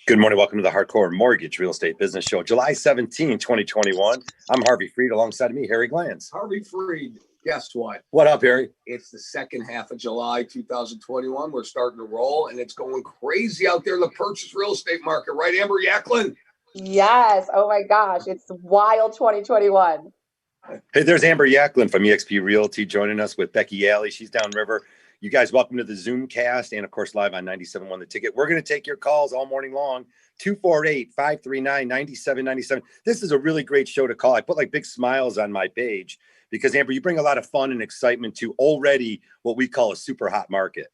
Good morning. Welcome to the Hardcore Mortgage Real Estate Business Show, July 17, 2021. I'm Harvey Freed. Alongside of me, Harry Glantz. Harvey Freed, guess what? What up, Harry? It's the second half of July 2021. We're starting to roll, and it's going crazy out there in the purchase real estate market. Right, Amber Yaklin? Yes. Oh my gosh. It's wild 2021. Hey, there's Amber Yaklin from EXP Realty joining us with Becky Alley. She's downriver. You guys, welcome to the Zoom cast and, of course, live on 97.1 The Ticket. We're going to take your calls all morning long, 248-539-9797. This is a really great show to call. I put like big smiles on my page because, Amber, you bring a lot of fun and excitement to already what we call a super hot market.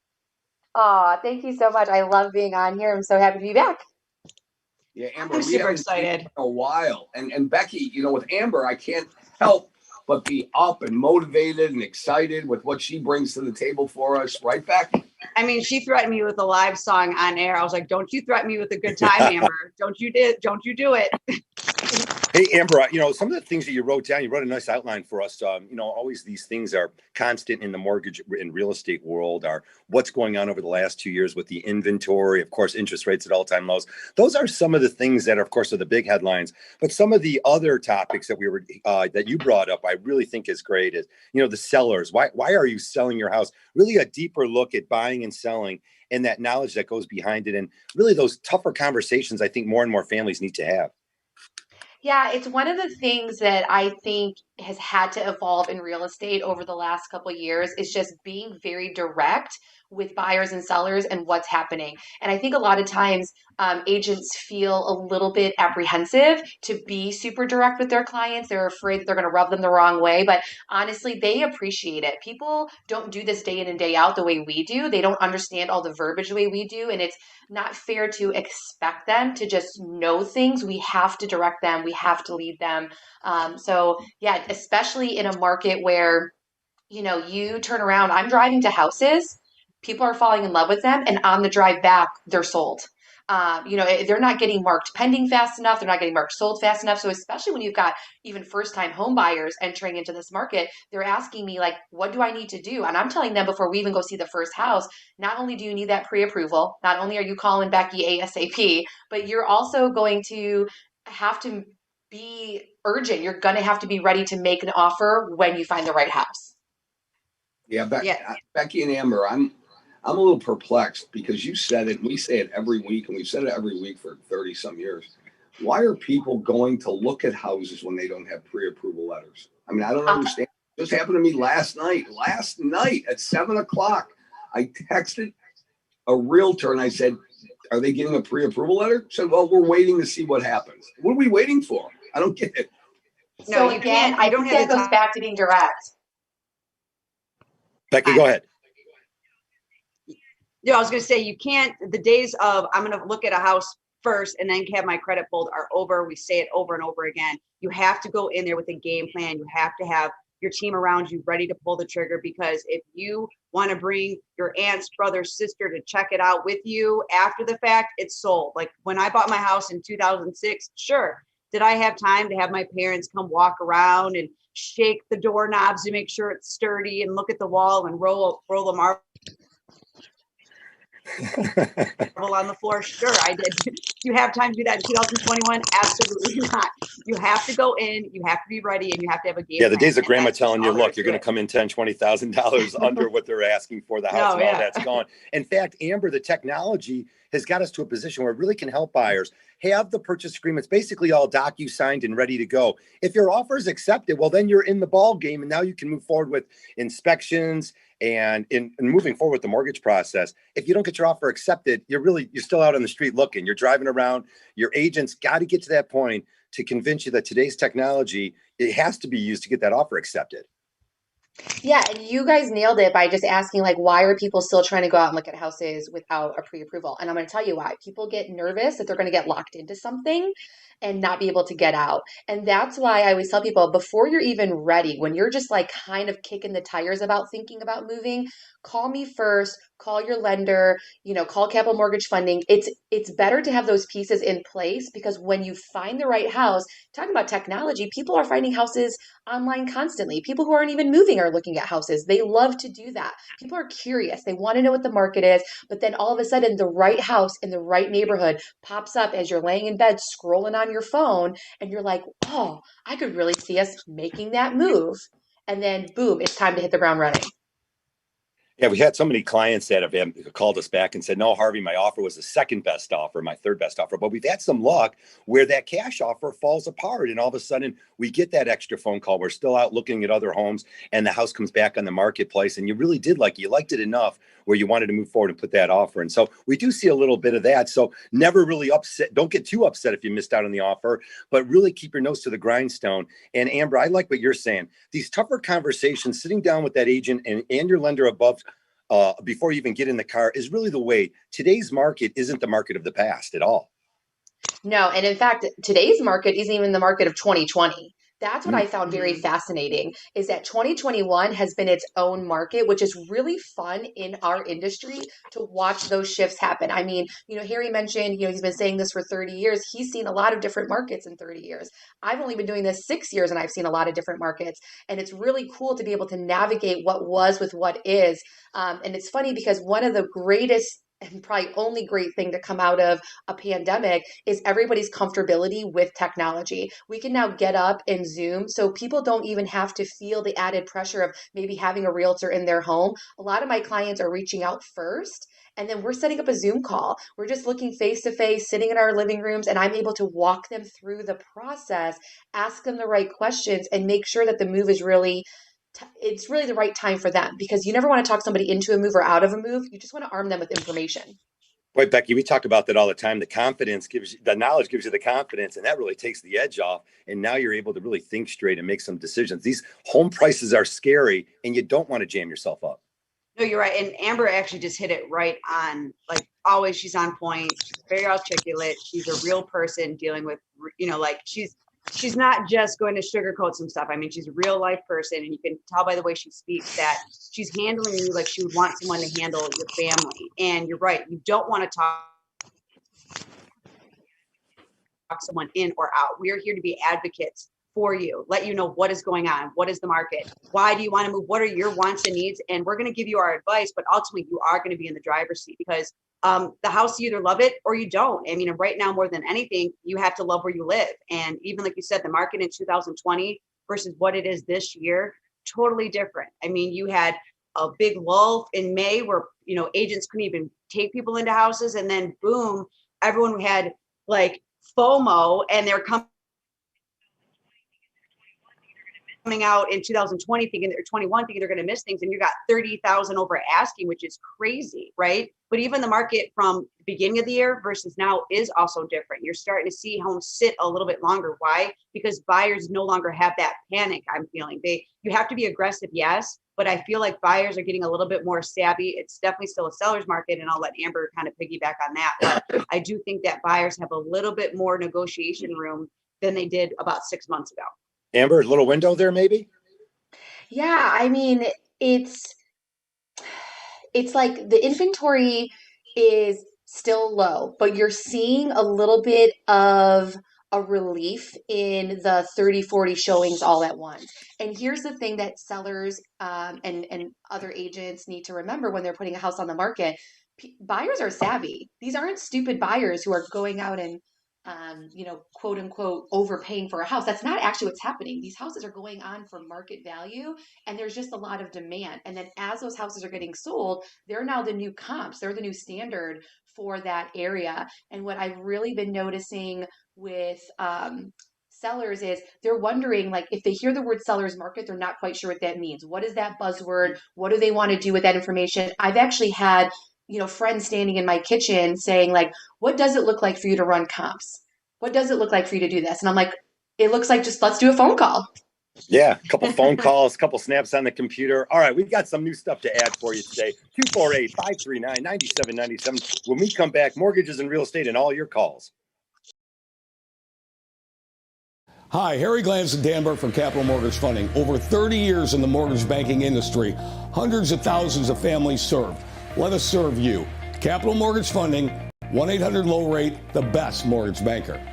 Aw, thank you so much. I love being on here. I'm so happy to be back. Yeah, Amber, I'm super excited. A while. And Becky, with Amber, I can't help but be up and motivated and excited with what she brings to the table for us. Right, Beck? I mean, she threatened me with a live song on air. I was like, don't you threaten me with a good time, Amber. Don't you do it. Hey, Amber, some of the things that you wrote down, you wrote a nice outline for us. Always these things are constant in the mortgage and real estate world, are what's going on over the last 2 years with the inventory, of course, interest rates at all-time lows. Those are some of the things that are, of course, are the big headlines. But some of the other topics that that you brought up, I really think is great is, the sellers. Why are you selling your house? Really a deeper look at buying and selling and that knowledge that goes behind it. And really those tougher conversations I think more and more families need to have. Yeah, it's one of the things that I think has had to evolve in real estate over the last couple of years is just being very direct with buyers and sellers and what's happening. And I think a lot of times agents feel a little bit apprehensive to be super direct with their clients. They're afraid that they're going to rub them the wrong way. But honestly, they appreciate it. People don't do this day in and day out the way we do. They don't understand all the verbiage the way we do. And it's not fair to expect them to just know things. We have to direct them. We have to lead them. Yeah, especially in a market where, you turn around, I'm driving to houses, people are falling in love with them, and on the drive back, they're sold. They're not getting marked pending fast enough. They're not getting marked sold fast enough. So especially when you've got even first-time home buyers entering into this market, they're asking me like, what do I need to do? And I'm telling them before we even go see the first house, not only do you need that pre-approval, not only are you calling Becky ASAP, but you're also going to have to be urgent. You're going to have to be ready to make an offer when you find the right house. Yeah, Becky and Amber, I'm a little perplexed because you said it, and we say it every week, and we've said it every week for 30 some years. Why are people going to look at houses when they don't have pre-approval letters? I mean, I don't understand. This happened to me last night at 7:00. I texted a realtor and I said, are they getting a pre-approval letter? She said, well, we're waiting to see what happens. What are we waiting for? I don't get it. So again, I think that goes back to being direct. Becky, go ahead. Yeah, I was going to say, you can't, the days of I'm going to look at a house first and then have my credit pulled are over. We say it over and over again. You have to go in there with a game plan. You have to have your team around you ready to pull the trigger, because if you want to bring your aunt's brother, sister to check it out with you after the fact, it's sold. Like when I bought my house in 2006, sure. Did I have time to have my parents come walk around and shake the doorknobs to make sure it's sturdy and look at the wall and roll the marble on the floor? Sure, I did. Do you have time to do that in 2021? Absolutely not. You have to go in, you have to be ready, and you have to have a game. Yeah, the days of grandma telling you, look, you're going to come in $10,000-$20,000 under what they're asking for the house, that's gone. In fact, Amber, the technology has got us to a position where it really can help buyers have the purchase agreements basically all docu-signed and ready to go. If your offer is accepted, well, then you're in the ball game, and now you can move forward with inspections and in moving forward with the mortgage process. If you don't get your offer accepted, you're still out on the street looking. You're driving around. Your agent's got to get to that point to convince you that today's technology, it has to be used to get that offer accepted. Yeah, and you guys nailed it by just asking, like, why are people still trying to go out and look at houses without a pre-approval? And I'm going to tell you why. People get nervous that they're going to get locked into something and not be able to get out. And that's why I always tell people, before you're even ready, when you're just like kind of kicking the tires about thinking about moving, call me first, call your lender, call Capital Mortgage Funding. It's better to have those pieces in place, because when you find the right house, talking about technology, people are finding houses online constantly. People who aren't even moving are looking at houses. They love to do that. People are curious. They want to know what the market is, but then all of a sudden the right house in the right neighborhood pops up as you're laying in bed scrolling on your phone, and you're like, oh, I could really see us making that move. And then boom, it's time to hit the ground running. Yeah, we had so many clients that have called us back and said, no, Harvey, my offer was the second best offer, my third best offer. But we've had some luck where that cash offer falls apart. And all of a sudden we get that extra phone call. We're still out looking at other homes and the house comes back on the marketplace. And you really did you liked it enough where you wanted to move forward and put that offer. And so we do see a little bit of that. So never really upset. Don't get too upset if you missed out on the offer, but really keep your nose to the grindstone. And Amber, I like what you're saying. These tougher conversations, sitting down with that agent and your lender above, before you even get in the car, is really the way. Today's market isn't the market of the past at all. No, and in fact, today's market isn't even the market of 2020. That's what I found very fascinating, is that 2021 has been its own market, which is really fun in our industry to watch those shifts happen. I mean, Harry mentioned, he's been saying this for 30 years. He's seen a lot of different markets in 30 years. I've only been doing this 6 years and I've seen a lot of different markets. And it's really cool to be able to navigate what was with what is. And it's funny because one of the greatest and probably only great thing to come out of a pandemic is everybody's comfortability with technology. We can now get up and Zoom, so people don't even have to feel the added pressure of maybe having a realtor in their home. A lot of my clients are reaching out first, and then we're setting up a Zoom call. We're just looking face to face, sitting in our living rooms, and I'm able to walk them through the process, ask them the right questions, and make sure that the move is really it's really the right time for them, because you never want to talk somebody into a move or out of a move. You just want to arm them with information. Boy, Becky, we talk about that all the time. The knowledge gives you the confidence, and that really takes the edge off. And now you're able to really think straight and make some decisions. These home prices are scary, and you don't want to jam yourself up. No, you're right. And Amber actually just hit it right on. Like always, she's on point. She's very articulate. She's a real person dealing with, she's not just going to sugarcoat some stuff. I mean, she's a real life person, and you can tell by the way she speaks that she's handling you like she would want someone to handle your family. And you're right. You don't want to talk someone in or out. We are here to be advocates for you, let you know what is going on, what is the market, why do you want to move, what are your wants and needs, and we're going to give you our advice, but ultimately you are going to be in the driver's seat, because the house, you either love it or you don't. I mean, right now, more than anything, you have to love where you live. And even like you said, the market in 2020 versus what it is this year, totally different. I mean, you had a big lull in May where, agents couldn't even take people into houses. And then boom, everyone had like FOMO, and they're coming out in 2020 thinking they're 21 thinking they're going to miss things, and you got 30,000 over asking, which is crazy, right? But even the market from the beginning of the year versus now is also different. You're starting to see homes sit a little bit longer. Why? Because buyers no longer have that panic. I'm feeling you have to be aggressive, yes, but I feel like buyers are getting a little bit more savvy. It's definitely still a seller's market, and I'll let Amber kind of piggyback on that. But I do think that buyers have a little bit more negotiation room than they did about 6 months ago. Amber, a little window there, maybe? Yeah, I mean, it's like the inventory is still low, but you're seeing a little bit of a relief in the 30, 40 showings all at once. And here's the thing that sellers and other agents need to remember when they're putting a house on the market. Buyers are savvy. These aren't stupid buyers who are going out and quote unquote, overpaying for a house. That's not actually what's happening. These houses are going on for market value, and there's just a lot of demand. And then as those houses are getting sold, they're now the new comps. They're the new standard for that area. And what I've really been noticing with sellers is they're wondering, like, if they hear the word seller's market, they're not quite sure what that means. What is that buzzword? What do they want to do with that information? I've actually had friends standing in my kitchen saying, like, what does it look like for you to run comps? What does it look like for you to do this? And I'm like, it looks like just let's do a phone call. Yeah, a couple phone calls, a couple snaps on the computer. All right, we've got some new stuff to add for you today. 248-539-9797. When we come back, mortgages and real estate and all your calls. Hi, Harry Glantz and Dan Burke from Capital Mortgage Funding. Over 30 years in the mortgage banking industry, hundreds of thousands of families served. Let us serve you. Capital Mortgage Funding, 1-800-LOW-RATE, the best mortgage banker.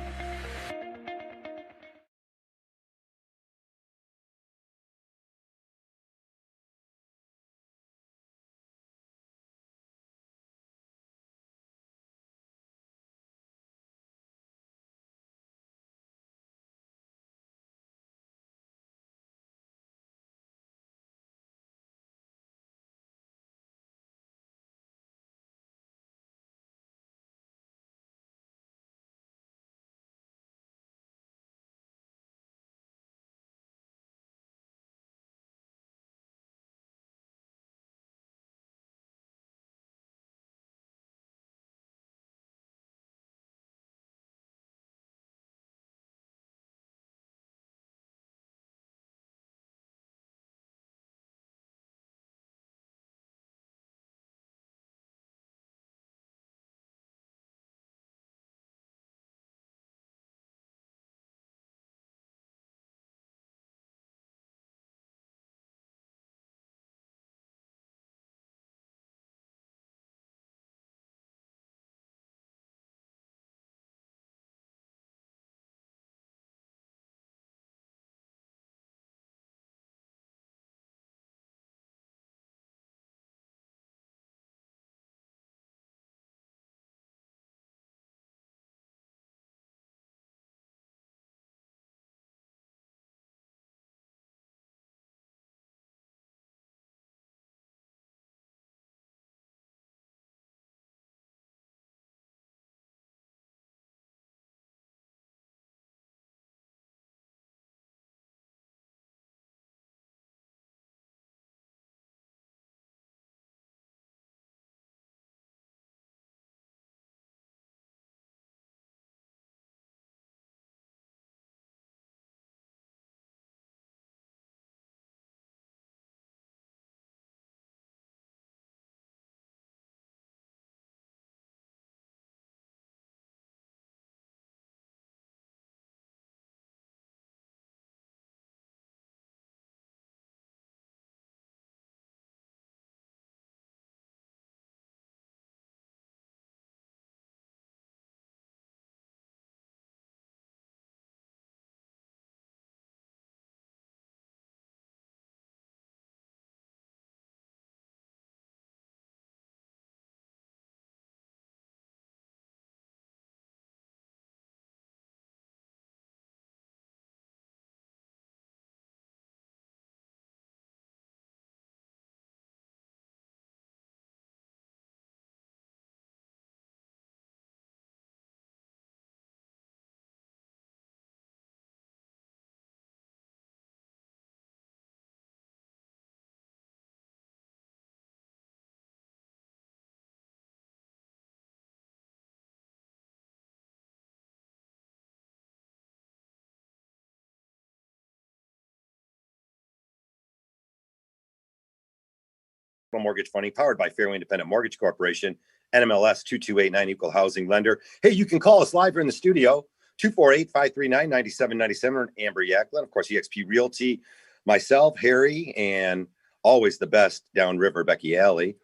Mortgage Funding, powered by Fairway Independent Mortgage Corporation, NMLS 2289, equal housing lender. Hey, you can call us live here in the studio, 248-539-9797, Amber Yaklin, of course, EXP Realty, myself, Harry, and always the best downriver, Becky Alley.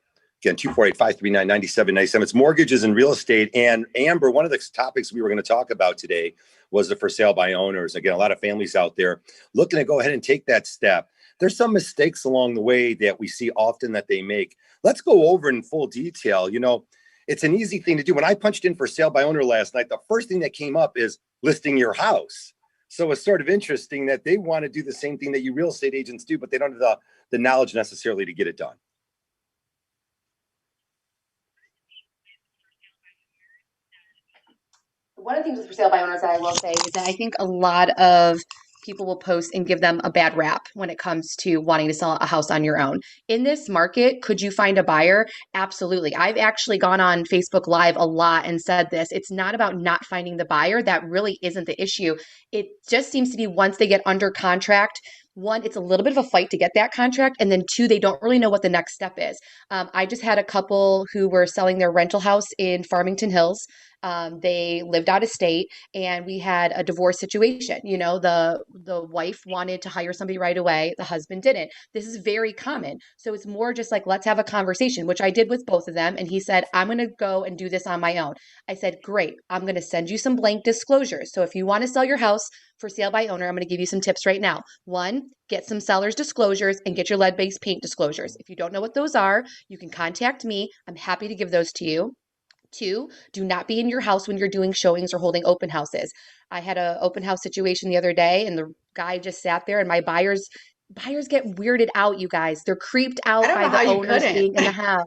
Again, 248-539-9797. It's mortgages and real estate. And Amber, one of the topics we were going to talk about today was the for sale by owners. Again, a lot of families out there looking to go ahead and take that step. There's some mistakes along the way that we see often that they make. Let's go over in full detail. You know, it's an easy thing to do. When I punched in for sale by owner last night, the first thing that came up is listing your house. So it's sort of interesting that they want to do the same thing that you real estate agents do, but they don't have the knowledge necessarily to get it done. One of the things with for sale by owners that I will say is that I think a lot of people will post and give them a bad rap when it comes to wanting to sell a house on your own. In this market, could you find a buyer? Absolutely. I've actually gone on Facebook Live a lot and said this. It's not about not finding the buyer. That really isn't the issue. It just seems to be once they get under contract, one, it's a little bit of a fight to get that contract. And then two, they don't really know what the next step is. I just had a couple who were selling their rental house in Farmington Hills. They lived out of state, and we had a divorce situation. The wife wanted to hire somebody right away. The husband didn't. This is very common. So it's more just like, let's have a conversation, which I did with both of them. And he said, I'm going to go and do this on my own. I said, great. I'm going to send you some blank disclosures. So if you want to sell your house for sale by owner, I'm going to give you some tips right now. One, get some seller's disclosures and get your lead-based paint disclosures. If you don't know what those are, you can contact me. I'm happy to give those to you. Two, do not be in your house when you're doing showings or holding open houses. I had an open house situation the other day, and the guy just sat there, and my buyers get weirded out, you guys. They're creeped out by the owners being in the house.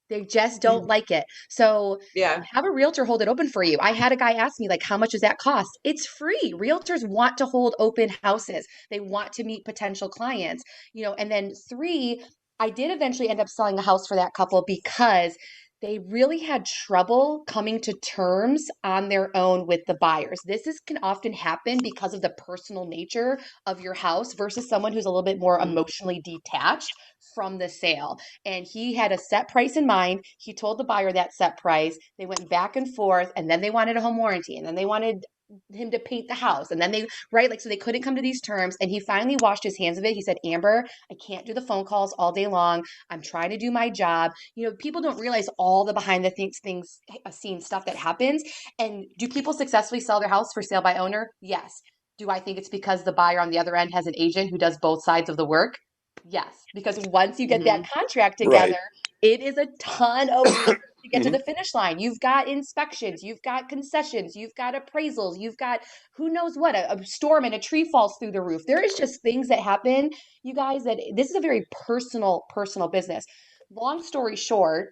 They just don't like it. So Yeah. have a realtor hold it open for you. I had a guy ask me, like, how much does that cost? It's free. Realtors want to hold open houses. They want to meet potential clients, and then three, I did eventually end up selling a house for that couple because they really had trouble coming to terms on their own with the buyers. Can often happen because of the personal nature of your house versus someone who's a little bit more emotionally detached from the sale. And he had a set price in mind. He told the buyer that set price. They went back and forth, and then they wanted a home warranty, and then they wanted him to paint the house, and then so they couldn't come to these terms. And he finally washed his hands of it. He said, Amber, I can't do the phone calls all day long. I'm trying to do my job. People don't realize all the behind the scenes stuff that happens. And do people successfully sell their house for sale by owner? Yes. Do I think it's because the buyer on the other end has an agent who does both sides of the work? Yes, because once you get that contract together, it is a ton of work to get to the finish line. You've got inspections, you've got concessions, you've got appraisals, you've got who knows what, a storm and a tree falls through the roof. There is just things that happen, you guys, that this is a very personal business. Long story short,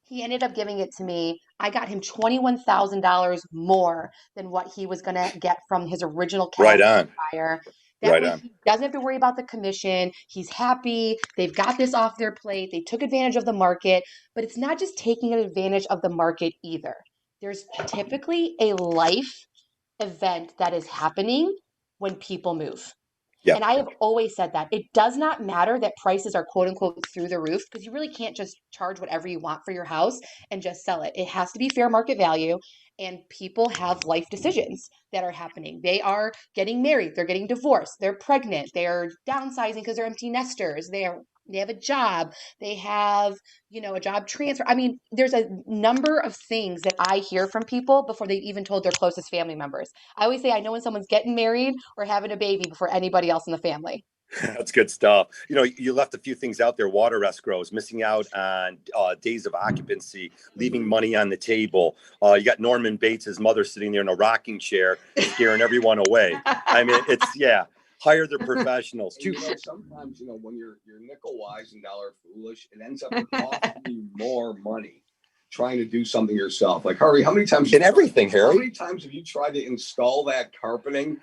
he ended up giving it to me. I got him $21,000 more than what he was going to get from his original cash buyer. That way he doesn't have to worry about the commission. He's happy. They've got this off their plate. They took advantage of the market, but it's not just taking advantage of the market either. There's typically a life event that is happening when people move. Yep. And I have always said that it does not matter that prices are quote unquote through the roof, because you really can't just charge whatever you want for your house and just sell it. It has to be fair market value, and people have life decisions that are happening. They are getting married, they're getting divorced, they're pregnant, they're downsizing because they're empty nesters, they have a job, they have, a job transfer. I mean, there's a number of things that I hear from people before they've even told their closest family members. I always say I know when someone's getting married or having a baby before anybody else in the family. That's good stuff. You left a few things out there. Water escrows, missing out on days of occupancy, leaving money on the table. You got Norman Bates' mother sitting there in a rocking chair, scaring everyone away. I mean, hire the professionals. Sometimes, when you're nickel wise and dollar foolish, it ends up costing you more money trying to do something yourself. Like, Harvey, how many times Harry? How many times have you tried to install that carpeting,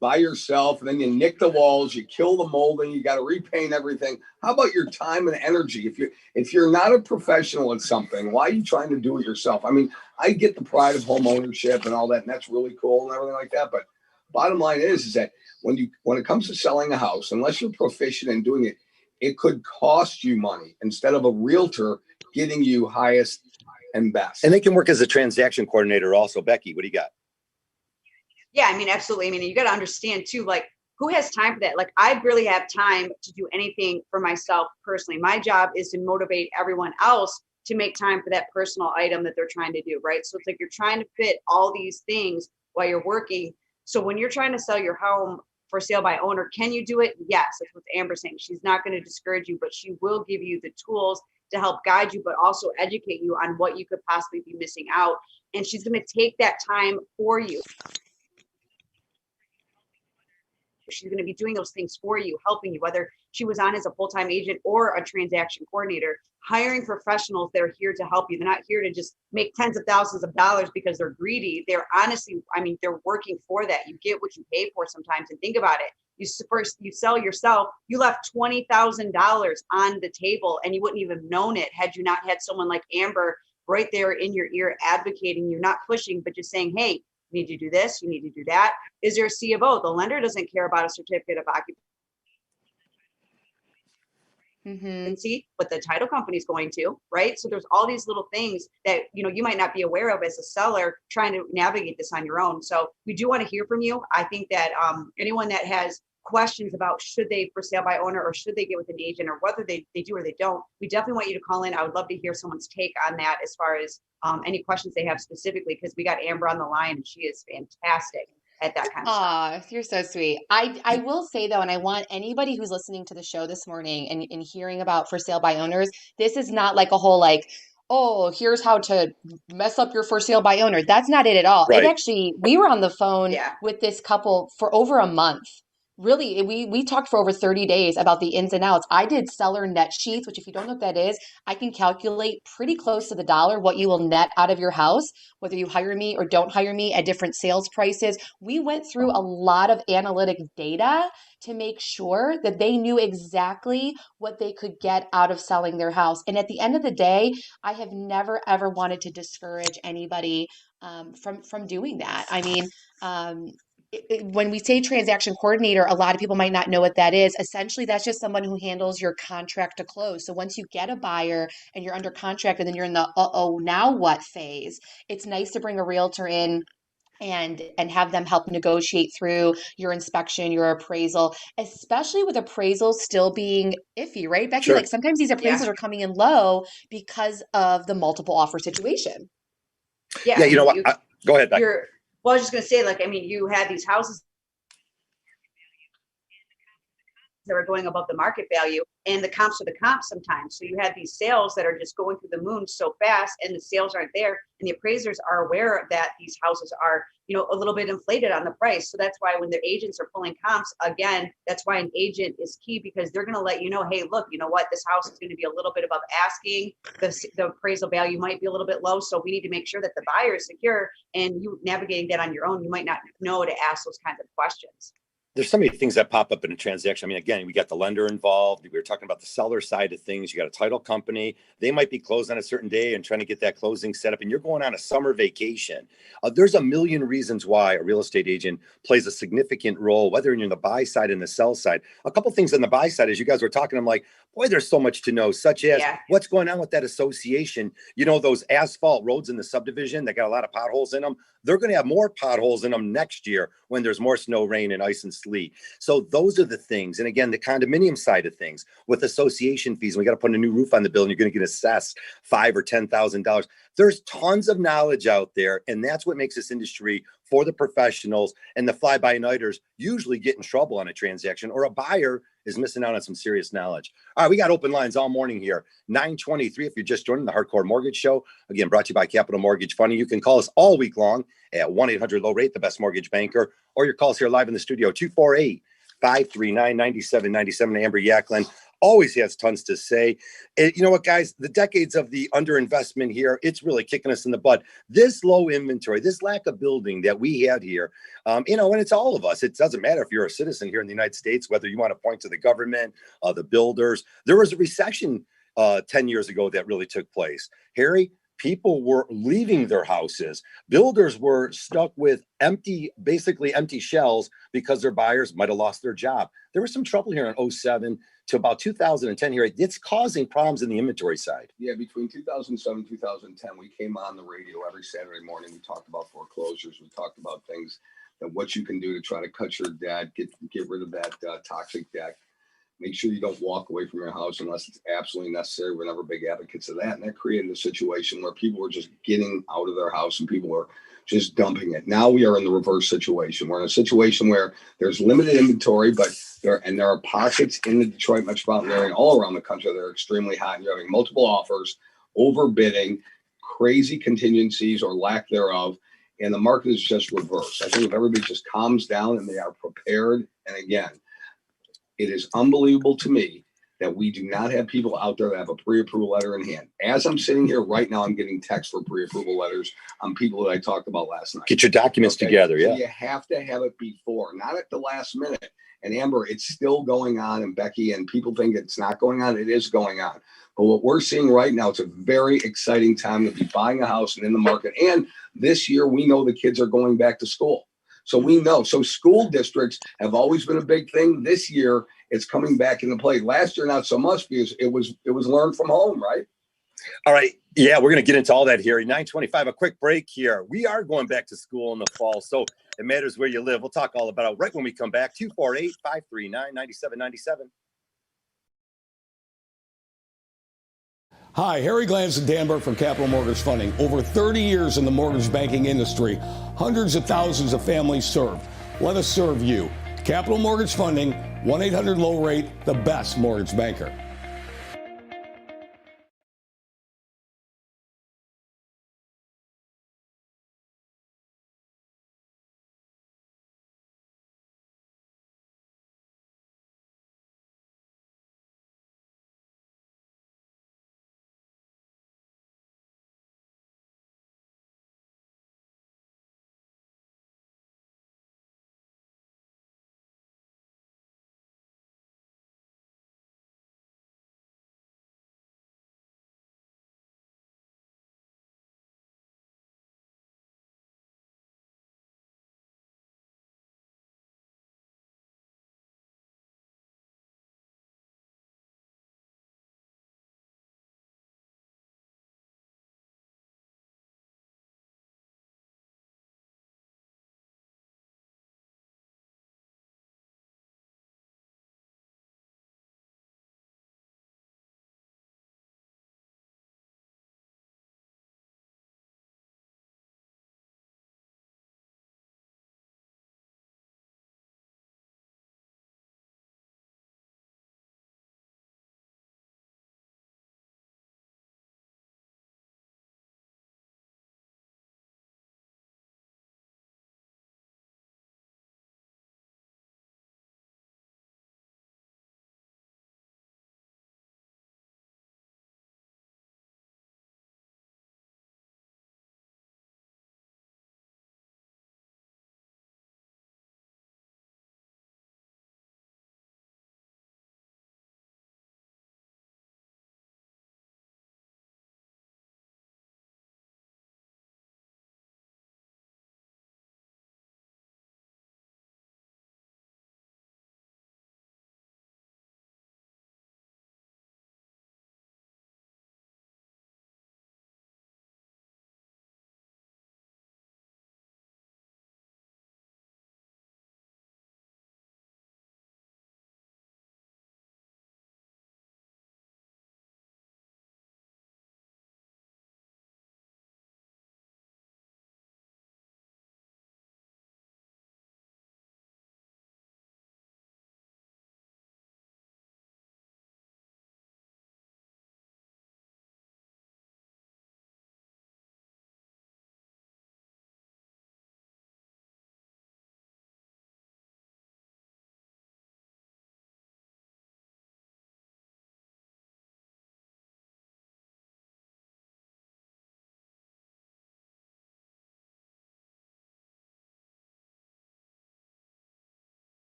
by yourself, and then you nick the walls, you kill the molding, you got to repaint everything? How about your time and energy? If you're not a professional at something, why are you trying to do it yourself? I mean, I get the pride of home ownership and all that, and that's really cool and everything like that, but bottom line is that when it comes to selling a house, unless you're proficient in doing it, it could cost you money instead of a realtor getting you highest and best. And they can work as a transaction coordinator also. Becky, what do you got? Yeah, I mean, absolutely. I mean, you got to understand too, like, who has time for that? Like, I barely have time to do anything for myself personally. My job is to motivate everyone else to make time for that personal item that they're trying to do, right? So it's like you're trying to fit all these things while you're working. So when you're trying to sell your home for sale by owner, can you do it? Yes, that's what Amber's saying. She's not going to discourage you, but she will give you the tools to help guide you, but also educate you on what you could possibly be missing out. And she's going to take that time for you. She's going to be doing those things for you, helping you, whether she was on as a full-time agent or a transaction coordinator, hiring professionals that are here to help you. They're not here to just make tens of thousands of dollars because they're greedy. They're honestly, they're working for that. You get what you pay for sometimes. And think about it. You sell yourself, you left $20,000 on the table, and you wouldn't even known it had you not had someone like Amber right there in your ear advocating you, not pushing, but just saying, hey, you need to do this, you need to do that. Is there a C of O? The lender doesn't care about a certificate of occupancy. and see what the title company is going to, right? So there's all these little things that, you might not be aware of as a seller trying to navigate this on your own. So we do want to hear from you. I think that anyone that has questions about should they for sale by owner or should they get with an agent or whether they do or they don't, we definitely want you to call in. I would love to hear someone's take on that as far as any questions they have specifically, because we got Amber on the line and she is fantastic at that kind of stuff. You're so sweet. I will say though, and I want anybody who's listening to the show this morning and hearing about for sale by owners, this is not like a whole like, oh, here's how to mess up your for sale by owner. That's not it at all. Right. It actually, we were on the phone with this couple for over a month. Really, we talked for over 30 days about the ins and outs. I did seller net sheets, which if you don't know what that is, I can calculate pretty close to the dollar what you will net out of your house, whether you hire me or don't hire me at different sales prices. We went through a lot of analytic data to make sure that they knew exactly what they could get out of selling their house. And at the end of the day, I have never, ever wanted to discourage anybody from doing that. I mean, when we say transaction coordinator, a lot of people might not know what that is. Essentially, that's just someone who handles your contract to close. So once you get a buyer and you're under contract and then you're in the now what phase, it's nice to bring a realtor in and have them help negotiate through your inspection, your appraisal, especially with appraisals still being iffy, right, Becky? Sure. Like sometimes these appraisals are coming in low because of the multiple offer situation. Yeah, you know what? Go ahead, Becky. Well, I was just going to say, like, I mean, you had these houses that were going above the market value, and the comps are the comps sometimes. So you had these sales that are just going through the moon so fast, and the sales aren't there, and the appraisers are aware that these houses are, a little bit inflated on the price. So that's why when the agents are pulling comps, again, that's why an agent is key, because they're going to let you know, hey, look, you know what, this house is going to be a little bit above asking. The appraisal value might be a little bit low. So we need to make sure that the buyer is secure, and you navigating that on your own, you might not know to ask those kinds of questions. There's so many things that pop up in a transaction. I mean, again, we got the lender involved. We were talking about the seller side of things. You got a title company. They might be closed on a certain day and trying to get that closing set up. And you're going on a summer vacation. There's a million reasons why a real estate agent plays a significant role, whether you're in the buy side and the sell side. A couple things on the buy side, as you guys were talking, I'm like, boy, there's so much to know, such as what's going on with that association. Those asphalt roads in the subdivision that got a lot of potholes in them. They're going to have more potholes in them next year when there's more snow, rain, and ice and sleet. So those are the things. And again, the condominium side of things with association fees, we got to put a new roof on the building. You're going to get assessed $5,000 or $10,000. There's tons of knowledge out there. And that's what makes this industry for the professionals, and the fly-by-nighters usually get in trouble on a transaction, or a buyer is missing out on some serious knowledge. All right, we got open lines all morning here. 9:23 if you're just joining the Hardcore Mortgage Show. Again, brought to you by Capital Mortgage Funding. You can call us all week long at 1-800-LOW-RATE, the best mortgage banker, or your calls here live in the studio, 248-539-9797. Amber Yaklin always has tons to say. And you know what, guys? The decades of the underinvestment here, it's really kicking us in the butt. This low inventory, this lack of building that we had here, and it's all of us. It doesn't matter if you're a citizen here in the United States, whether you want to point to the government, the builders. There was a recession 10 years ago that really took place. Harry, people were leaving their houses. Builders were stuck with basically empty shells because their buyers might have lost their job. There was some trouble here in 2007 to about 2010 here. It's causing problems in the inventory side. Yeah, between 2007 and 2010, we came on the radio every Saturday morning. We talked about foreclosures. We talked about things that what you can do to try to cut your debt, get rid of that toxic debt. Make sure you don't walk away from your house unless it's absolutely necessary. We're never big advocates of that. And that created a situation where people were just getting out of their house and people were just dumping it. Now we are in the reverse situation. We're in a situation where there's limited inventory, but there are pockets in the Detroit metropolitan area and all around the country that are extremely hot. And you're having multiple offers, overbidding, crazy contingencies or lack thereof. And the market is just reversed. I think if everybody just calms down and they are prepared, and again, it is unbelievable to me that we do not have people out there that have a pre-approval letter in hand. As I'm sitting here right now, I'm getting texts for pre-approval letters on people that I talked about last night. Get your documents together, So you have to have it before, not at the last minute. And Amber, it's still going on, and Becky, and people think it's not going on. It is going on. But what we're seeing right now, it's a very exciting time to be buying a house and in the market. And this year, we know the kids are going back to school. So we know. So school districts have always been a big thing. This year, it's coming back into play. Last year, not so much because it was learned from home, right? All right. Yeah, we're going to get into all that here. 9:25, a quick break here. We are going back to school in the fall, so it matters where you live. We'll talk all about it right when we come back. 248-539-9797. Hi, Harry Glanz and Danberg from Capital Mortgage Funding. Over 30 years in the mortgage banking industry, hundreds of thousands of families served. Let us serve you. Capital Mortgage Funding, 1-800-LOW-RATE, the best mortgage banker.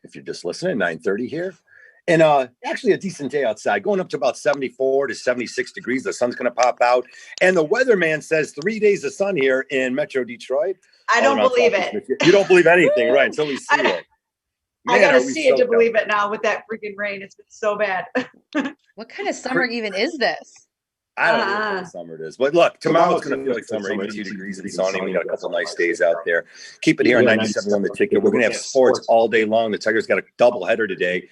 If you're just listening, 9:30 here. And actually a decent day outside, going up to about 74 to 76 degrees. The sun's going to pop out. And the weatherman says 3 days of sun here in Metro Detroit. I don't believe it. You don't believe anything, right? Until we see it. Man, I got to see it to believe it now with that freaking rain. It's been so bad. What kind of summer even is this? I don't know what kind of summer it is. But look, tomorrow's going to feel like summer, 82 degrees and sunny. We got a couple nice days out there. Keep it here on 97.1 The Ticket. We're going to have sports all day long. The Tigers got a doubleheader today.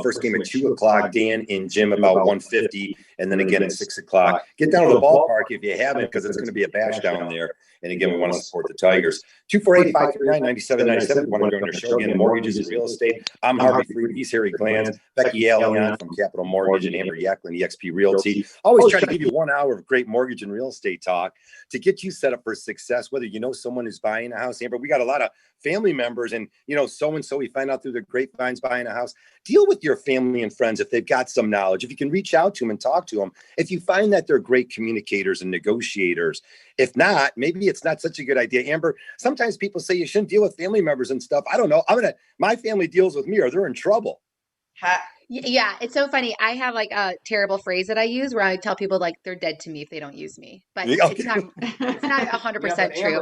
First game at 2 o'clock, Dan in Jim about 1:50, and then again at 6 o'clock. Get down to the ballpark if you haven't, because it's going to be a bash down there. And again, we want to support the Tigers. 248-539-9797. Want to join your show again? Mortgages and real estate. I'm Harvey Freed. He's Harry Glanz. Becky Alley from Capital Mortgage, and Amber Yaklin, EXP Realty. Always try to give you 1 hour of great mortgage and real estate talk to get you set up for success. Whether you know someone who's buying a house, Amber, we got a lot of family members, and so-and-so we find out through the grapevines buying a house. Deal with your family and friends if they've got some knowledge. If you can reach out to them and talk to them, if you find that they're great communicators and negotiators. If not, maybe it's not such a good idea. Amber, sometimes people say you shouldn't deal with family members and stuff. I don't know. My family deals with me or they're in trouble. Yeah, it's so funny. I have like a terrible phrase that I use where I tell people like they're dead to me if they don't use me, but it's not 100% true.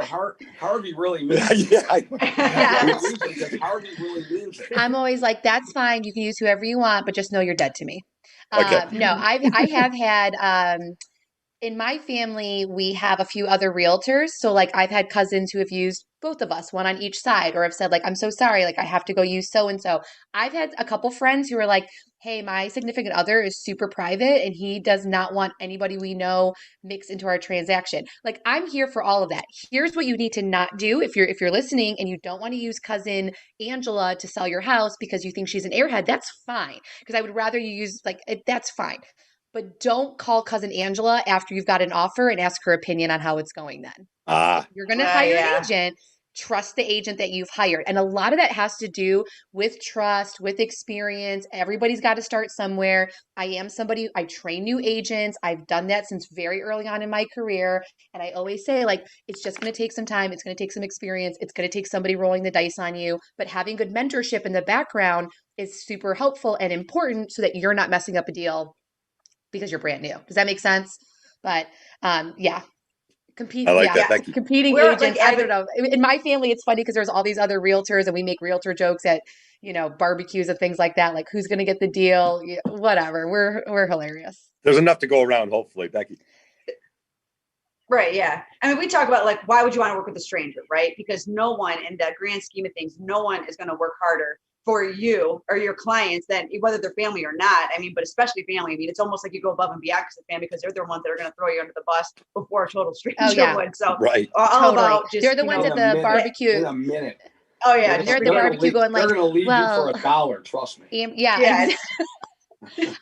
Harvey really means Harvey really means it. I'm always like, that's fine. You can use whoever you want, but just know you're dead to me. No, I have had, in my family, we have a few other realtors. So like I've had cousins who have used both of us, one on each side, or have said like, I'm so sorry, like I have to go use so-and-so. I've had a couple friends who are like, hey, my significant other is super private and he does not want anybody we know mixed into our transaction. Like I'm here for all of that. Here's what you need to not do if you're listening and you don't want to use cousin Angela to sell your house because you think she's an airhead. That's fine. Because I would rather you use that's fine. But don't call cousin Angela after you've got an offer and ask her opinion on how it's going then. You're going to hire an agent. Trust the agent that you've hired. And a lot of that has to do with trust, with experience. Everybody's got to start somewhere. I train new agents. I've done that since very early on in my career. And I always say, like, it's just going to take some time. It's going to take some experience. It's going to take somebody rolling the dice on you. But having good mentorship in the background is super helpful and important so that you're not messing up a deal because you're brand new. Does that make sense? But yeah. Competing agents. I don't know. In my family, it's funny because there's all these other realtors and we make realtor jokes at, barbecues and things like that. Like who's going to get the deal? Whatever. We're hilarious. There's enough to go around, hopefully, Becky. Right. Yeah. I mean, we talk about like, why would you want to work with a stranger? Right. Because no one in the grand scheme of things, no one is going to work harder for you or your clients than whether they're family or not. I mean, but especially family. I mean, it's almost like you go above and beyond because family, because they're the ones that are going to throw you under the bus before a total stranger would. So right. All about just, they're the ones at the barbecue. In a minute. Oh yeah. They're at the barbecue going like, they're going to leave you for $1. Trust me. Yeah.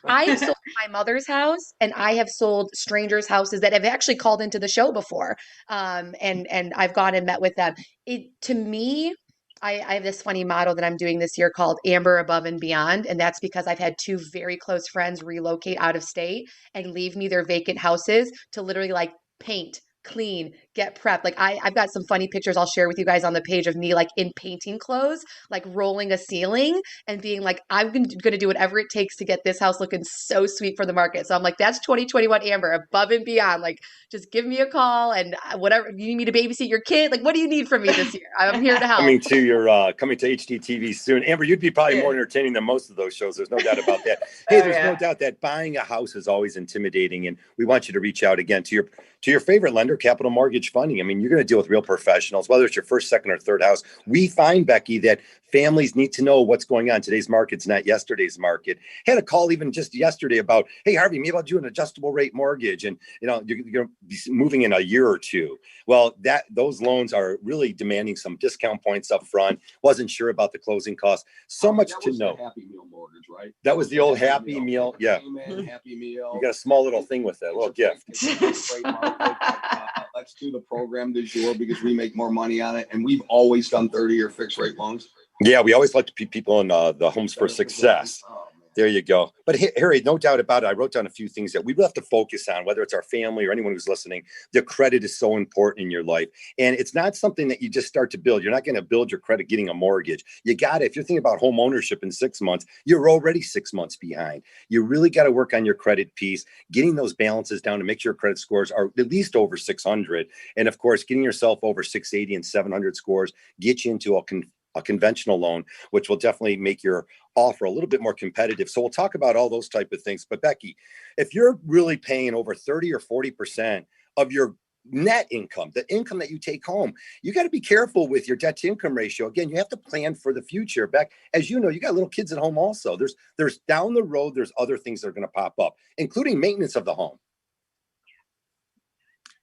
I have sold my mother's house and I have sold strangers' houses that have actually called into the show before. And I've gone and met with them. To me, I have this funny motto that I'm doing this year called Amber Above and Beyond. And that's because I've had two very close friends relocate out of state and leave me their vacant houses to literally like paint, clean, get prepped. Like I've got some funny pictures I'll share with you guys on the page of me like in painting clothes, like rolling a ceiling and being like, I'm going to do whatever it takes to get this house looking so sweet for the market. So I'm like, that's 2021 Amber, above and beyond. Like, just give me a call and whatever. You need me to babysit your kid? Like, what do you need from me this year? I'm here to help. Coming to HDTV soon. Amber, you'd be probably more entertaining than most of those shows. There's no doubt about that. Hey, there's no doubt that buying a house is always intimidating. And we want you to reach out again to your favorite lender, Capital Mortgage Funding. I mean, you're going to deal with real professionals, whether it's your first, second, or third house. We find, Becky, that families need to know what's going on. Today's market's not yesterday's market. Had a call even just yesterday about, hey, Harvey, maybe I'll do an adjustable rate mortgage. And, you're going to be moving in a year or two. Well, those loans are really demanding some discount points up front. Wasn't sure about the closing costs. So much to know. Happy Meal mortgage, right? That was the old Happy Meal. Yeah. Amen, Happy Meal. You got a small little thing with that, a little gift. Let's do the program du jour because we make more money on it. And we've always done 30-year fixed rate loans. Yeah, we always like to keep people in the Homes for Success. There you go. But Harry, no doubt about it. I wrote down a few things that we have to focus on, whether it's our family or anyone who's listening. The credit is so important in your life. And it's not something that you just start to build. You're not going to build your credit getting a mortgage. You got it. If you're thinking about home ownership in 6 months, you're already 6 months behind. You really got to work on your credit piece, getting those balances down to make sure your credit scores are at least over 600. And of course, getting yourself over 680 and 700 scores, get you into a conventional loan, which will definitely make your offer a little bit more competitive. So we'll talk about all those type of things. But Becky, if you're really paying over 30 or 40% of your net income, the income that you take home, you got to be careful with your debt to income ratio. Again, you have to plan for the future. Beck, as you know, you got little kids at home also. There's down the road, there's other things that are going to pop up, including maintenance of the home.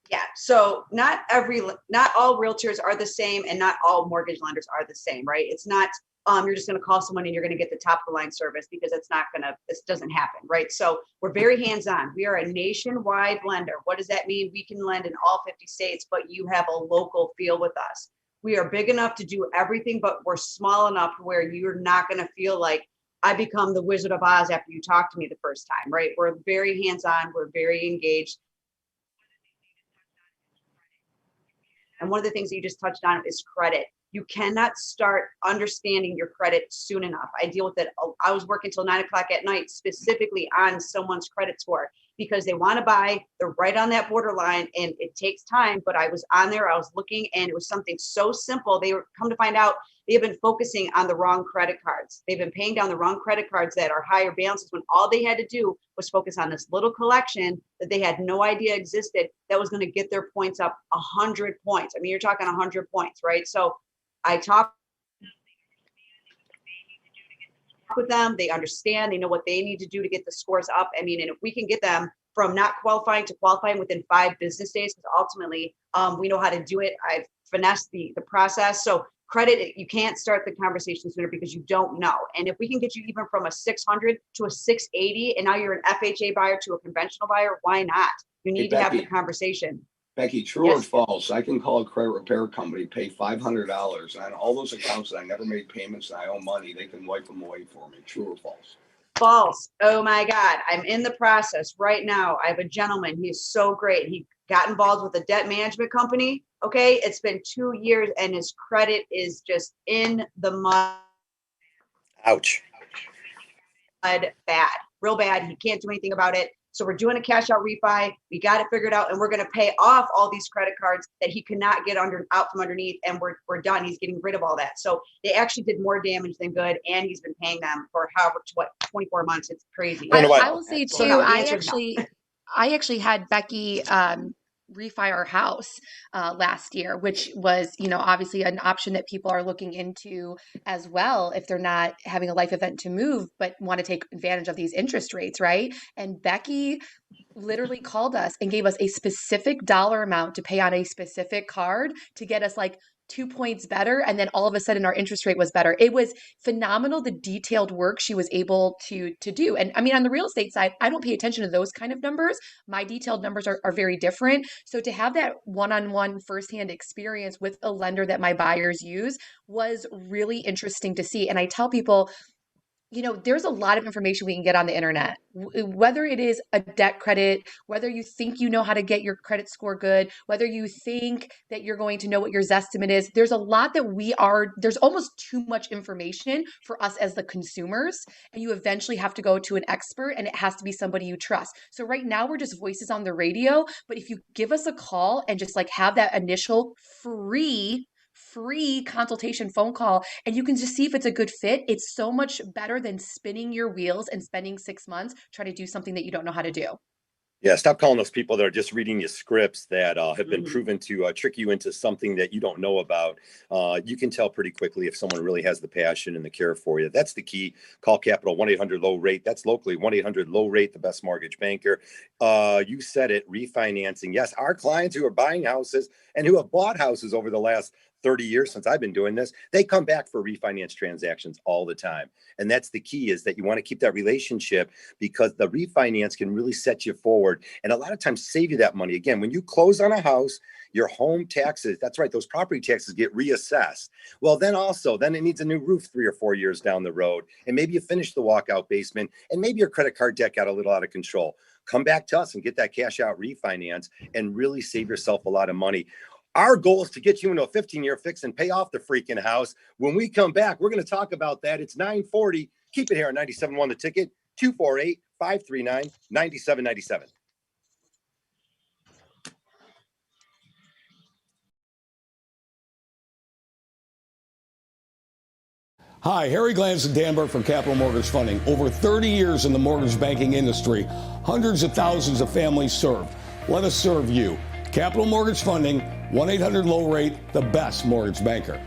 Yeah. So not all realtors are the same, and not all mortgage lenders are the same, right? It's not, you're just going to call someone and you're going to get the top of the line service, because this doesn't happen, right? So we're very hands-on. We are a nationwide lender. What does that mean? We can lend in all 50 states, but you have a local feel with us. We are big enough to do everything, but we're small enough where you're not going to feel like I become the Wizard of Oz after you talk to me the first time, right? We're very hands-on. We're very engaged. And one of the things that you just touched on is credit. You cannot start understanding your credit soon enough. I deal with it. I was working till 9 o'clock at night, specifically on someone's credit score, because they want to buy, they're right on that borderline, and it takes time. But I was on there, I was looking, and it was something so simple. They were come to find out they have been focusing on the wrong credit cards. They've been paying down the wrong credit cards that are higher balances, when all they had to do was focus on this little collection that they had no idea existed, that was going to get their points up 100 points. I mean, you're talking 100 points, right? So I talk with them. They understand. They know what they need to do to get the scores up. I mean, and if we can get them from not qualifying to qualifying within 5 business days, because ultimately we know how to do it. I've finessed the process. So credit, you can't start the conversation sooner because you don't know. And if we can get you even from a 600 to a 680, and now you're an FHA buyer to a conventional buyer, why not? You need to have the conversation. Becky, true or false? I can call a credit repair company, pay $500, and on all those accounts that I never made payments and I owe money, they can wipe them away for me. True or false? False. Oh my God. I'm in the process right now. I have a gentleman. He's so great. He got involved with a debt management company. Okay. It's been 2 years and his credit is just in the mud. Ouch. Bad. Real bad. He can't do anything about it. So we're doing a cash out refi. We got it figured out, and we're going to pay off all these credit cards that he cannot get out from underneath. And we're done. He's getting rid of all that. So they actually did more damage than good. And he's been paying them for 24 months. It's crazy. I will say too, I actually had Becky refi our house last year, which was, obviously an option that people are looking into as well if they're not having a life event to move, but want to take advantage of these interest rates, right? And Becky literally called us and gave us a specific dollar amount to pay on a specific card to get us like 2 points better. And then all of a sudden our interest rate was better. It was phenomenal, the detailed work she was able to do. And I mean, on the real estate side, I don't pay attention to those kind of numbers. My detailed numbers are very different. So to have that one-on-one firsthand experience with a lender that my buyers use was really interesting to see. And I tell people, there's a lot of information we can get on the internet, whether it is a debt credit, whether you think you know how to get your credit score good, whether you think that you're going to know what your Zestimate is. There's a lot that there's almost too much information for us as the consumers, and you eventually have to go to an expert, and it has to be somebody you trust. So right now we're just voices on the radio, but if you give us a call and just like have that initial free consultation phone call, and you can just see if it's a good fit, it's so much better than spinning your wheels and spending 6 months trying to do something that you don't know how to do. Yeah, stop calling those people that are just reading you scripts that have been proven to trick you into something that you don't know about. You can tell pretty quickly if someone really has the passion and the care for you. That's the key. Call Capital 1-800-LOW-RATE. That's locally 1-800-LOW-RATE, the best mortgage banker. You said it, refinancing. Yes, our clients who are buying houses and who have bought houses over the last 30 years since I've been doing this, they come back for refinance transactions all the time. And that's the key, is that you want to keep that relationship, because the refinance can really set you forward and a lot of times save you that money. Again, when you close on a house, your home taxes, that's right, those property taxes get reassessed. Well, then it needs a new roof 3 or 4 years down the road. And maybe you finish the walkout basement and maybe your credit card debt got a little out of control. Come back to us and get that cash out refinance and really save yourself a lot of money. Our goal is to get you into a 15-year fix and pay off the freaking house. When we come back, we're going to talk about that. It's 9:40. Keep it here on 97.1 The Ticket, 248-539-9797. Hi, Harry Glantz and Dan Burke from Capital Mortgage Funding. Over 30 years in the mortgage banking industry, hundreds of thousands of families served. Let us serve you. Capital Mortgage Funding, 1-800-LOW-RATE, the best mortgage banker.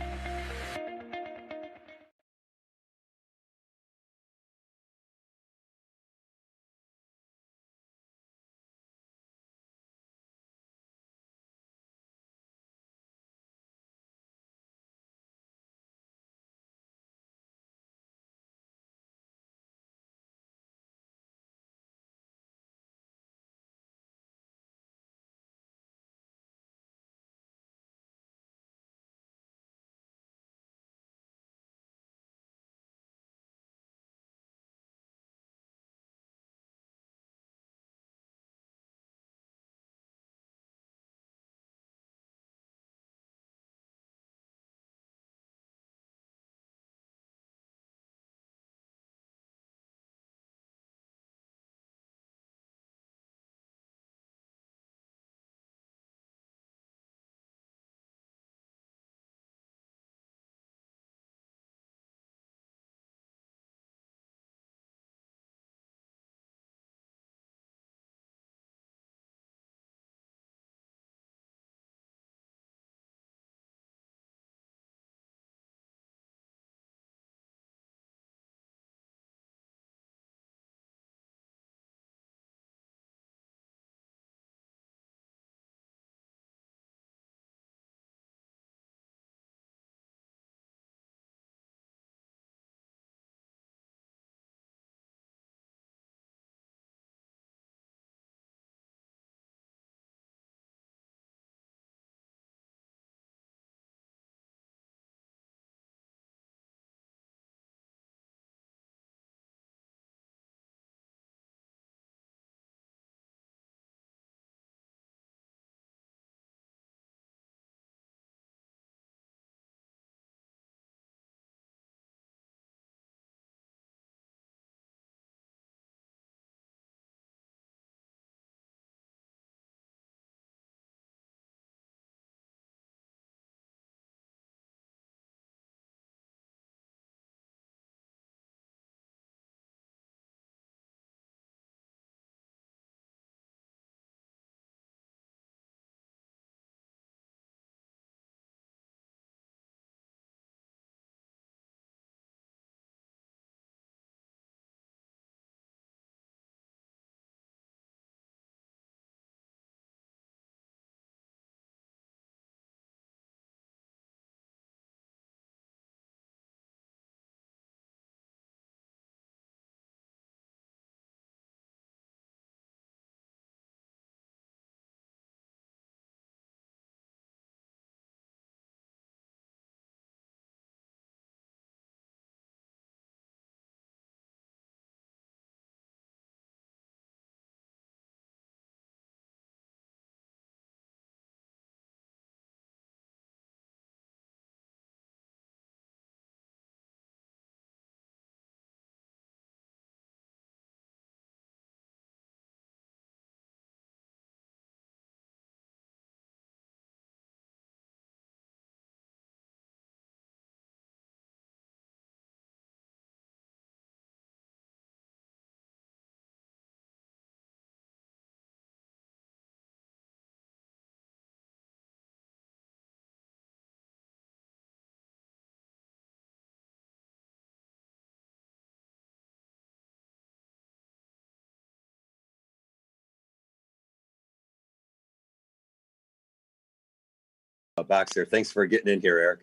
box there. Thanks for getting in here, Eric.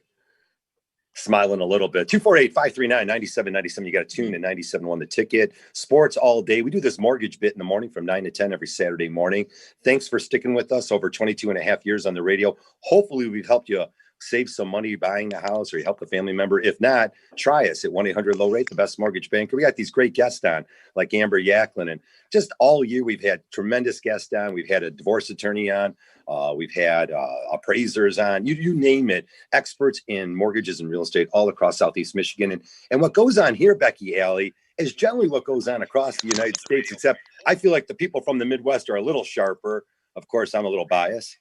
Smiling a little bit. 248-539-9797. You got to tune in 97.1 The Ticket. Sports all day. We do this mortgage bit in the morning from 9 to 10 every Saturday morning. Thanks for sticking with us over 22 and a half years on the radio. Hopefully we've helped you save some money buying the house, or you help a family member. If not, try us at 1-800-LOW-RATE, the best mortgage banker. We got these great guests on, like Amber Yaklin, and just all year we've had tremendous guests on. We've had a divorce attorney on. We've had appraisers on. You name it. Experts in mortgages and real estate all across Southeast Michigan. And what goes on here, Becky Alley, is generally what goes on across the United States, except I feel like the people from the Midwest are a little sharper. Of course, I'm a little biased.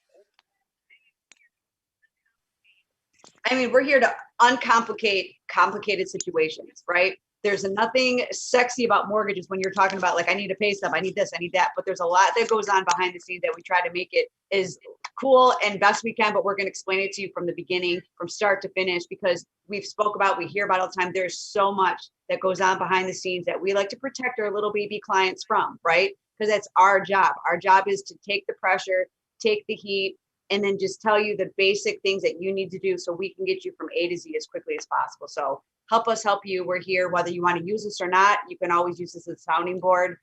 I mean, we're here to uncomplicate complicated situations, right? There's nothing sexy about mortgages when you're talking about, like, I need to pay stuff, I need this, I need that. But there's a lot that goes on behind the scenes that we try to make it as cool and best we can. But we're going to explain it to you from the beginning, from start to finish, because we hear about all the time. There's so much that goes on behind the scenes that we like to protect our little baby clients from, right? Because that's our job. Our job is to take the pressure, take the heat, and then just tell you the basic things that you need to do so we can get you from A to Z as quickly as possible. So help us help you. We're here, whether you want to use us or not. You can always use this as a sounding board.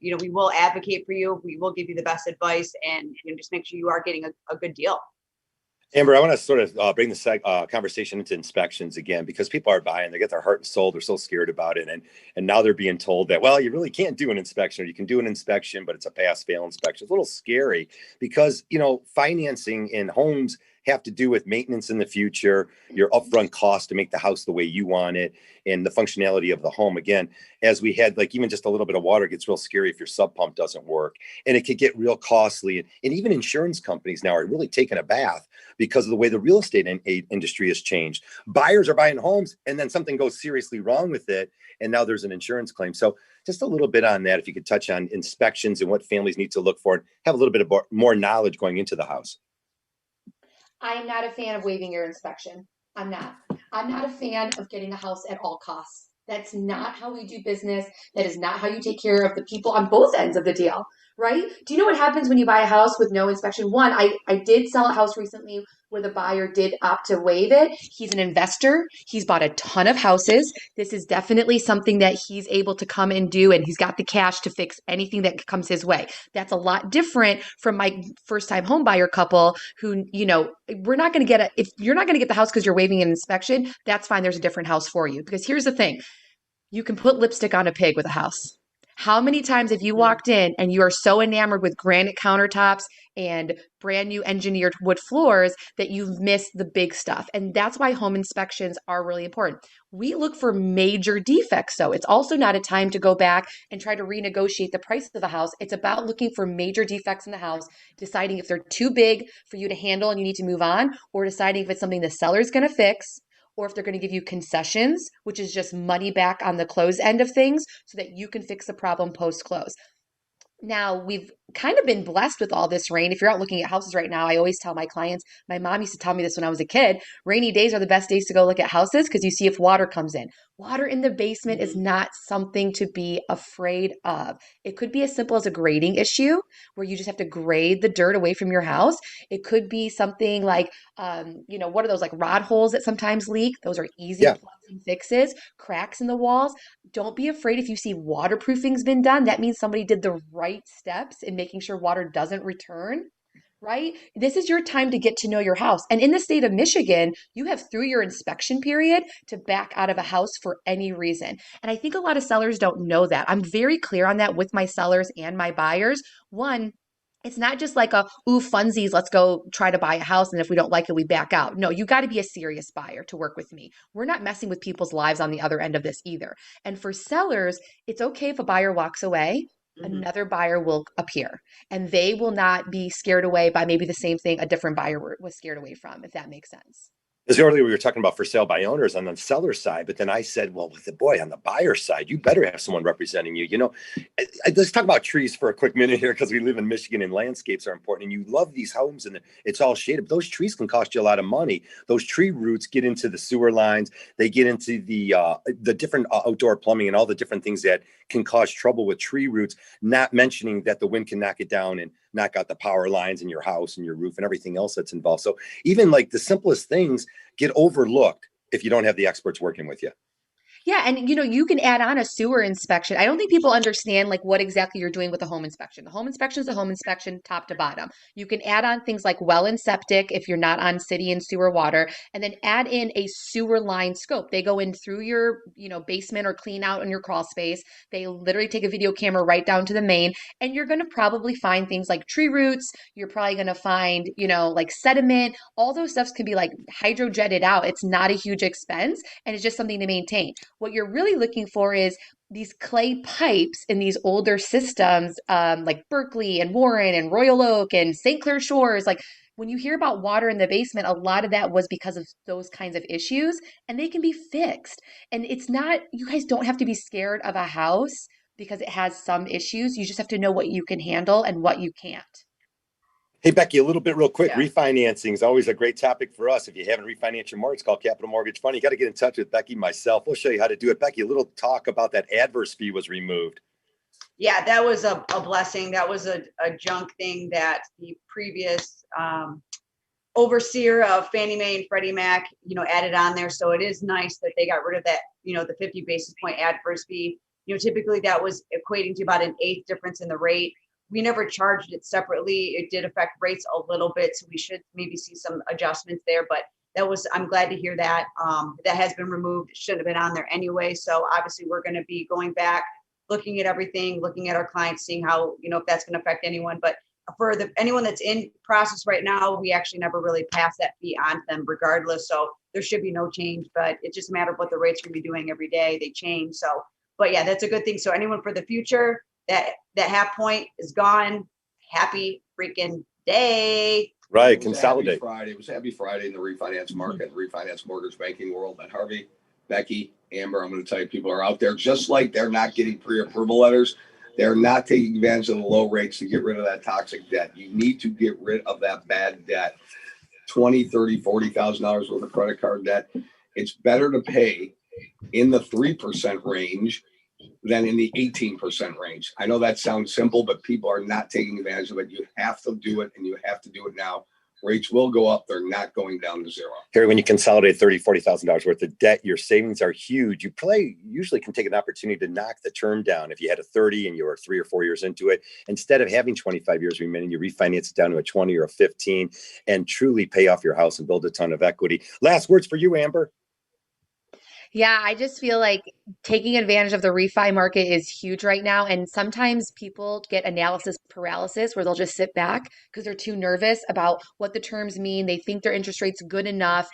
We will advocate for you. We will give you the best advice, and just make sure you are getting a good deal. Amber, I want to sort of bring the conversation into inspections again, because people are buying, they get their heart and soul. They're so scared about it. And now they're being told that, well, you really can't do an inspection, or you can do an inspection, but it's a pass-fail inspection. It's a little scary because, financing in homes have to do with maintenance in the future, your upfront cost to make the house the way you want it, and the functionality of the home. Again, as we had, like, even just a little bit of water gets real scary if your sub pump doesn't work, and it could get real costly. And even insurance companies now are really taking a bath because of the way the real estate industry has changed. Buyers are buying homes, and then something goes seriously wrong with it, and now there's an insurance claim. So just a little bit on that, if you could touch on inspections and what families need to look for, and have a little bit of more knowledge going into the house. I am not a fan of waiving your inspection. I'm not a fan of getting a house at all costs. That's not how we do business. That is not how you take care of the people on both ends of the deal, right? Do you know what happens when you buy a house with no inspection? One, I did sell a house recently where the buyer did opt to waive it. He's an investor. He's bought a ton of houses. This is definitely something that he's able to come and do, and he's got the cash to fix anything that comes his way. That's a lot different from my first-time home buyer couple who, we're not going to get if you're not going to get the house because you're waiving an inspection, that's fine. There's a different house for you. Because here's the thing. You can put lipstick on a pig with a house. How many times have you walked in and you are so enamored with granite countertops and brand new engineered wood floors that you've missed the big stuff? And that's why home inspections are really important. We look for major defects, though. It's also not a time to go back and try to renegotiate the price of the house. It's about looking for major defects in the house, deciding if they're too big for you to handle and you need to move on, or deciding if it's something the seller's going to fix, or if they're going to give you concessions, which is just money back on the close end of things so that you can fix the problem post-close. Now, we've kind of been blessed with all this rain. If you're out looking at houses right now, I always tell my clients, my mom used to tell me this when I was a kid, rainy days are the best days to go look at houses because you see if water comes in. Water in the basement is not something to be afraid of. It could be as simple as a grading issue where you just have to grade the dirt away from your house. It could be something like, what are those, like rod holes that sometimes leak? Those are easy plugs and fixes. Cracks in the walls. Don't be afraid if you see waterproofing's been done. That means somebody did the right steps in making sure water doesn't return. Right? This is your time to get to know your house. And in the state of Michigan, you have through your inspection period to back out of a house for any reason. And I think a lot of sellers don't know that. I'm very clear on that with my sellers and my buyers. One, it's not just like funsies, let's go try to buy a house, and if we don't like it, we back out. No, you got to be a serious buyer to work with me. We're not messing with people's lives on the other end of this either. And for sellers, it's okay if a buyer walks away. Another buyer will appear, and they will not be scared away by maybe the same thing a different buyer was scared away from, if that makes sense. Because earlier we were talking about for sale by owners on the seller side, but then I said, well, with the boy on the buyer side, you better have someone representing you. Let's talk about trees for a quick minute here, because we live in Michigan and landscapes are important. And you love these homes and it's all shaded. But those trees can cost you a lot of money. Those tree roots get into the sewer lines. They get into the different outdoor plumbing and all the different things that can cause trouble with tree roots, not mentioning that the wind can knock it down and knock out the power lines in your house and your roof and everything else that's involved. So even like the simplest things get overlooked if you don't have the experts working with you. Yeah, and you can add on a sewer inspection. I don't think people understand like what exactly you're doing with a home inspection. The home inspection is a home inspection top to bottom. You can add on things like well and septic if you're not on city and sewer water, and then add in a sewer line scope. They go in through your, basement or clean out in your crawl space. They literally take a video camera right down to the main, and you're going to probably find things like tree roots. You're probably going to find, like sediment. All those stuffs can be like hydrojetted out. It's not a huge expense, and it's just something to maintain. What you're really looking for is these clay pipes in these older systems, like Berkeley and Warren and Royal Oak and St. Clair Shores. Like when you hear about water in the basement, a lot of that was because of those kinds of issues, and they can be fixed. And it's not, you guys don't have to be scared of a house because it has some issues. You just have to know what you can handle and what you can't. Hey, Becky, a little bit real quick. Yeah. Refinancing is always a great topic for us. If you haven't refinanced your mortgage, call Capital Mortgage Fund. You got to get in touch with Becky, myself. We'll show you how to do it. Becky, a little talk about that adverse fee was removed. Yeah, that was a blessing. That was a junk thing that the previous overseer of Fannie Mae and Freddie Mac, added on there. So it is nice that they got rid of that, the 50 basis point adverse fee. Typically that was equating to about an eighth difference in the rate. We never charged it separately. It did affect rates a little bit, so we should maybe see some adjustments there. But I'm glad to hear that. That has been removed. It shouldn't have been on there anyway. So obviously we're going to be going back, looking at everything, looking at our clients, seeing how, if that's going to affect anyone. But for anyone that's in process right now, we actually never really pass that fee on to them regardless. So there should be no change, but it's just a matter of what the rates are going to be doing every day. They change. So, but yeah, that's a good thing. So anyone for the future, that half point is gone. Happy freaking day. Right. Consolidate. It was happy Friday in the refinance market, refinance mortgage banking world. And Harvey, Becky, Amber, I'm going to tell you, people are out there just like they're not getting pre-approval letters. They're not taking advantage of the low rates to get rid of that toxic debt. You need to get rid of that bad debt. $20,000, $30,000, $40,000 worth of credit card debt. It's better to pay in the 3% range than in the 18% range. I know that sounds simple, but people are not taking advantage of it. You have to do it, and you have to do it now. Rates will go up. They're not going down to zero. Harry, when you consolidate $30,000, $40,000 worth of debt, your savings are huge. You usually can take an opportunity to knock the term down. If you had a 30 and you were 3 or 4 years into it, instead of having 25 years remaining, you refinance it down to a 20 or a 15 and truly pay off your house and build a ton of equity. Last words for you, Amber. Yeah, I just feel like taking advantage of the refi market is huge right now. And sometimes people get analysis paralysis where they'll just sit back because they're too nervous about what the terms mean. They think their interest rate's good enough.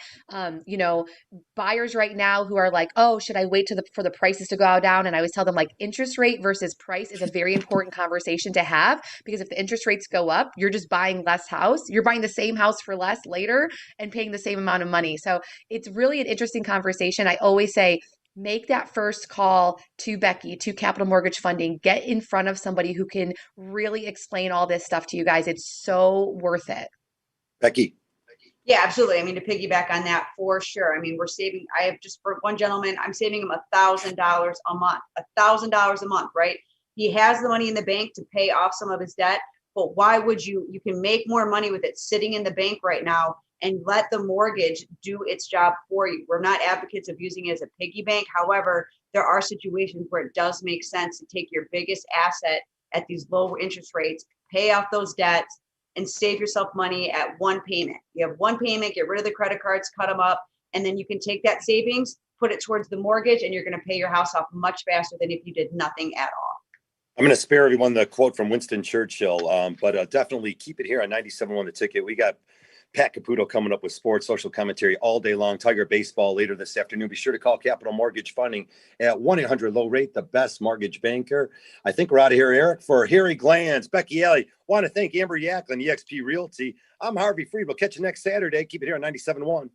Buyers right now who are like, oh, should I wait for the prices to go down? And I always tell them like interest rate versus price is a very important conversation to have, because if the interest rates go up, you're just buying less house. You're buying the same house for less later and paying the same amount of money. So it's really an interesting conversation. I always say, make that first call to Becky, to Capital Mortgage Funding. Get in front of somebody who can really explain all this stuff to you guys. It's so worth it. Becky. Yeah, absolutely. I mean, to piggyback on that for sure. I mean, I have just for one gentleman, I'm saving him $1,000 a month, $1,000 a month, right? He has the money in the bank to pay off some of his debt, but why would you can make more money with it sitting in the bank right now and let the mortgage do its job for you. We're not advocates of using it as a piggy bank. However, there are situations where it does make sense to take your biggest asset at these low interest rates, pay off those debts, and save yourself money at one payment. You have one payment, get rid of the credit cards, cut them up, and then you can take that savings, put it towards the mortgage, and you're going to pay your house off much faster than if you did nothing at all. I'm going to spare everyone the quote from Winston Churchill, but definitely keep it here on 97.1 The Ticket. We got Pat Caputo coming up with sports, social commentary all day long. Tiger baseball later this afternoon. Be sure to call Capital Mortgage Funding at 1-800-LOW-RATE, the best mortgage banker. I think we're out of here, Eric. For Harry Glanz, Becky Alley, want to thank Amber Yaklin, EXP Realty. I'm Harvey Freed. We'll catch you next Saturday. Keep it here on 97.1.